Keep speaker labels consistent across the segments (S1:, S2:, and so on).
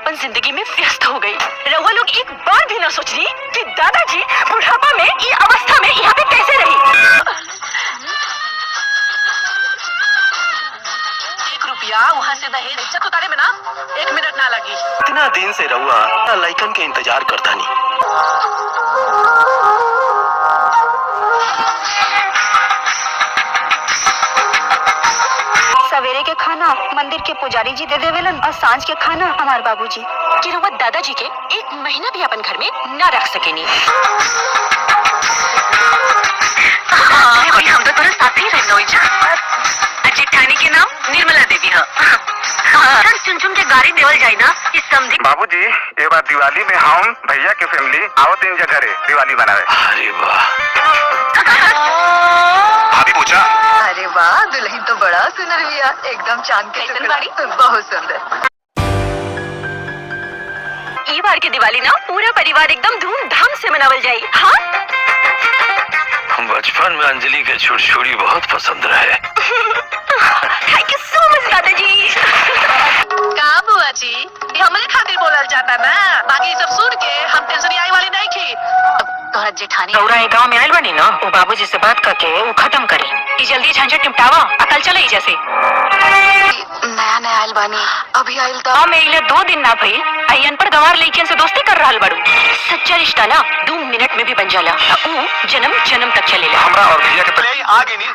S1: अपन जिंदगी में व्यस्त हो गई। रउआ लोग एक बार भी न सोचली कि दादाजी बुढ़ापा में ये अवस्था में यहाँ पे कैसे रही।
S2: 1 रुपया वहाँ से दहेज इज्जत उतारे में ना 1 मिनट ना लगी।
S3: इतना दिन से रहुआ लइकन के इंतजार करता नहीं।
S4: सवेरे के खाना मंदिर के पुजारी जी दे देवेलन और सांझ के खाना हमार बाबूजी।
S1: कि रउआ दादाजी के 1 महीना भी अपन घर में न रख सकेनी। हम तो तोरा साथ ही रहना होई जा। जेठानी के नाम निर्मला देवी है। चुन चुन के गाड़ी देवल जाए ना इस समझी।
S5: बाबूजी ये बार दिवाली में हम भैया के फैमिली आवत इन जगह दिवाली बनावे।
S3: अरे वाह।
S5: भाभी पूछा।
S2: अरे वाह, दुल्हन तो बड़ा सुंदर भी है, एकदम चांद के टुकड़ा, बहुत सुंदर।
S1: ई बार की दिवाली ना पूरा परिवार एकदम धूमधाम से मनावल जाए। हाँ,
S3: बचपन में अंजलि के छुड़छुड़ी बहुत पसंद रहे।
S1: थैंक यू सो मच दादाजी।
S2: का बुआ जी, ये हमरे खातिर बोलल जाता ना, बाकी सब सुन के हम टेंशन आई वाली नहीं थी।
S1: तोहरा जेठानी रउरा ए गांव में आयल बनी ना, वो बाबूजी से बात करके वो खत्म करी। ई जल्दी झंझट निपटावा, अकल चले ही जैसे।
S2: नया नया आयल बानी, अभी आयल तो
S1: गांव में इले 2 दिन ना भइल, अयन पर गंवार लइकन से दोस्ती कर रहल बड़ू। सच्चा रिश्ता ना 2 मिनट में भी बन जाला, ऊ जन्म जन्म तक चलेला।
S5: हमरा और भैया के पहले आ गई नहीं।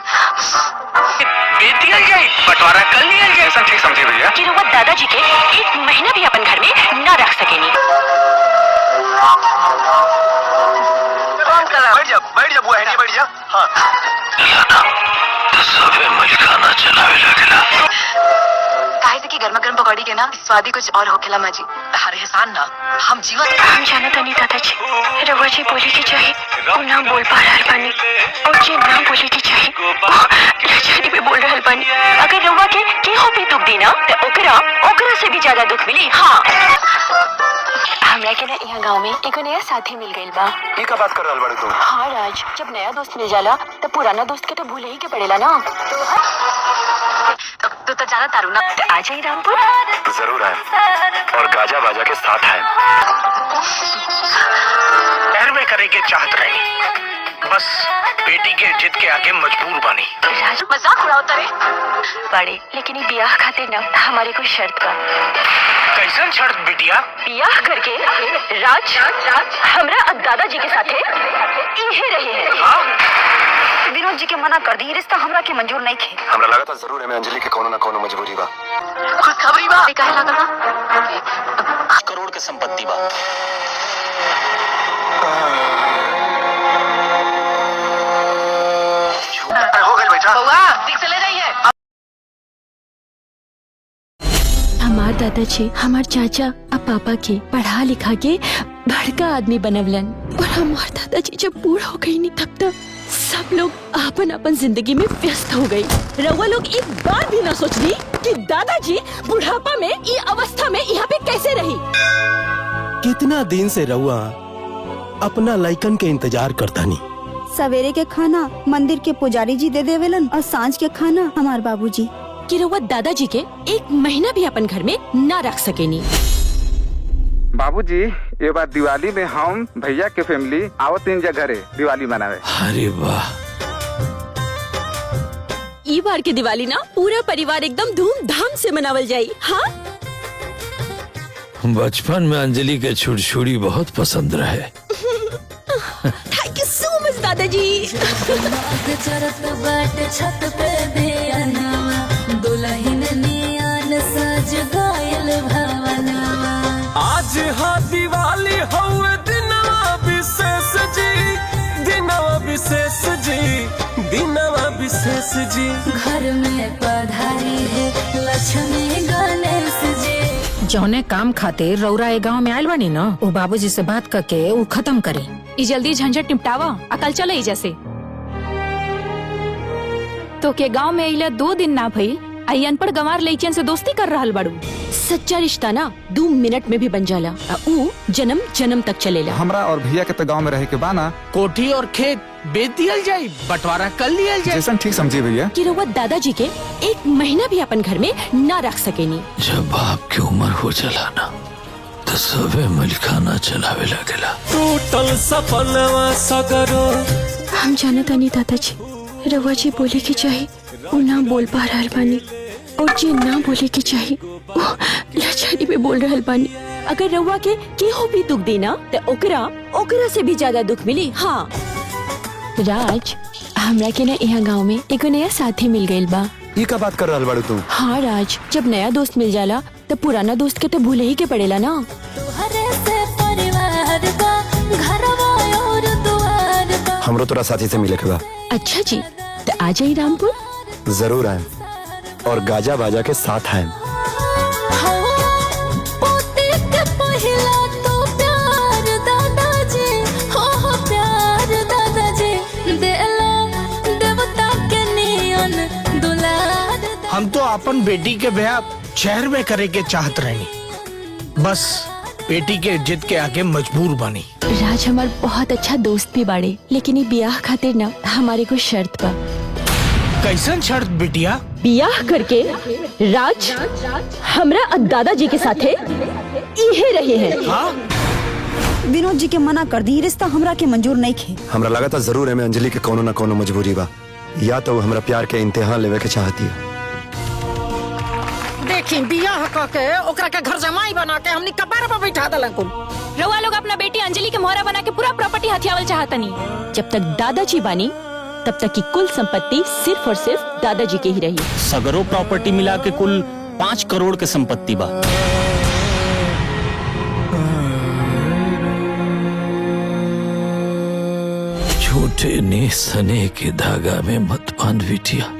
S3: बेटियां जाए बंटवारा कल नहीं आए।
S5: ऐसा ठीक समझे भैया।
S1: कि रउआ दादाजी के 1 महीना भी अपन घर में न रख सकेनी।
S5: बैठ जा बुआ है, बैठ जा। हाँ
S3: तो सबे मलिकाना चलावे लगला।
S2: काहे कि गर्मा गर्म पकौड़ी के ना स्वादी कुछ और होखेला माँ जी। हर एहसान ना हम जीवन
S1: हम जाना था नहीं दादाजी, रउआ जी बोले की चाहे वो ना बोल पा रहल बानी, और जे ना बोले की चाहे लाचारी में बोल रहल बानी। अगर रउआ के केहू भी दुख दी ना तो ओकरा से भी ज्यादा दुख मिली। हाँ, हमरा के ना यहाँ गाँव में एगो नया साथी मिल गइल बा।
S3: ये का बात कर रहल बाड़ू तू?
S1: हाँ राज, जब नया दोस्त मिल जाला तो पुराना दोस्त के तो भूले ही के पड़ेला ना। तो जाना तारू ना, तो आ जाई रामपुर।
S3: जरूर आए और गाजा बाजा के साथ आए। पैर में करे के चाहत रही, बस बेटी के जिद के आगे मजबूर बनी।
S1: राज मजाक उड़ाओ तरे बड़े, लेकिन ये ब्याह खातिर ना हमारे कोई शर्त बा।
S3: कैसन शर्त बिटिया?
S1: ब्याह करके राज हमरा अब दादाजी के साथे इहे रहे हैं।
S4: विनोद जी के मना कर दी, रिश्ता हमरा के मंजूर नहीं थे।
S3: हमरा लगा था जरूर है अंजलि के कोनो ना कोनो मजबूरी बा।
S2: खुशखबरी बा। काहे लागल?
S3: करोड़ के संपत्ति बा।
S5: हो गई बेटा।
S2: बउआ ठीक से ले रही है।
S6: हमार दादाजी हमार चाचा और पापा के पढ़ा लिखा के बड़का आदमी बनवलन, और हमार दादाजी जब बूढ़ हो गई नहीं तब तक सब लोग अपन अपन जिंदगी में व्यस्त हो गई। रउआ लोग एक बार भी ना सोचली कि दादाजी बुढ़ापा में ये अवस्था में यहाँ पे कैसे रही।
S7: कितना दिन से रहुआ अपना लइकन के इंतजार करता नहीं।
S4: सवेरे के खाना मंदिर के पुजारी जी दे देवेलन और सांझ के खाना हमार बाबूजी।
S6: कि रउआ दादाजी के 1 महीना भी अपन घर में न रख सकेनी।
S5: बाबूजी ये बार दिवाली में हम भैया के फैमिली आवत इन जगह दिवाली बनावे।
S7: अरे वाह।
S6: ई बार की दिवाली ना पूरा परिवार एकदम धूमधाम से मनावल जाई। हाँ,
S7: बचपन में अंजलि के छुड़छुड़ी बहुत पसंद रहे।
S6: थैंक यू सो मच दादाजी।
S8: आज हाँ दिवाली हवे दिनवा विशेष जी, दिनवा विशेष जी, दिनवा विशेष जी।
S9: घर में पधारी है लक्ष्मी गणेश जी।
S10: जौने काम खातिर रउरा ए गांव में आयल बनी ना, वो बाबूजी से बात करके वो खत्म करे।
S6: ई जल्दी झंझट निपटावा, अकल चले ही जैसे। तो के गांव में इले 2 दिन ना भइल, अयन पर गंवार लइकन से दोस्ती कर रहल बड़ू। सच्चा रिश्ता ना 2 मिनट में भी बन जाला, ऊ जन्म जन्म तक चलेला।
S5: हमरा और भैया के तो गाँव में रहे के बाना।
S8: कोठी और खेत बेच दियल जाए, बंटवारा कर लियल जाए।
S5: जैसन ठीक समझी भैया।
S6: कि रउआ दादाजी के 1 महीना भी अपन घर में न रख सकेनी।
S7: जब बाप की उम्र हो चला ना
S11: तो सबे मलिकाना चलावे लगेला।
S7: टूटल सपनवा सगरो।
S6: हम जाना तानी दादाजी रउआ जी बोले के चाहे वो ना बोल पा रहल बानी और जे ना बोले के चाहे वो लाचारी में बोल रहल बानी। अगर रउआ के केहू भी दुख देना तो ओकरा से भी ज्यादा दुख मिली। हाँ राज, हमरा के ना यहाँ गांव में एगो नया साथी मिल गइल बा।
S7: ये का बात कर रहल बाड़ू तू?
S6: हाँ राज, जब नया दोस्त मिल जाला तो पुराना दोस्त के तो भूले ही के पड़ेला ना।
S7: हमरो तोरा साथी से मिले के बा।
S6: अच्छा जी, तो आ जाई रामपुर।
S7: जरूर आए और गाजा बाजा के साथ आए।
S3: हम तो अपन बेटी के ब्याह शहर में करे के चाहत रही, बस बेटी के जिद के आगे मजबूर बनी।
S6: राज हमार बहुत अच्छा दोस्त भी बाड़े, लेकिन ये ब्याह खातिर ना हमारे को शर्त बा।
S3: कैसन शर्त बिटिया?
S6: ब्याह करके राज हमरा और दादाजी के साथे इहे रहे हैं।
S3: हाँ?
S4: विनोद जी के मना कर दी, रिश्ता हमरा के मंजूर नहीं खे।
S7: हमरा लगा था जरूर है में अंजलि के कोनो न कोनो मजबूरी बा, या तो वो हमरा प्यार के इम्तिहान लेवे के चाहती है।
S10: देखी बियाह करके ओकरा के घर जमाई बना के हमनी कबार पर बैठा दलन कुल।
S6: रउआ लोग अपना बेटी अंजलि के मोहरा बना के पूरा प्रॉपर्टी हथियावल चाहतनी। जब तक दादाजी बानी तब तक की कुल संपत्ति सिर्फ और सिर्फ दादाजी के ही रही।
S11: सगरो प्रॉपर्टी मिला के कुल 5 करोड़ के संपत्ति बा। झूठे ने सने के धागा में मत बांध बिटिया।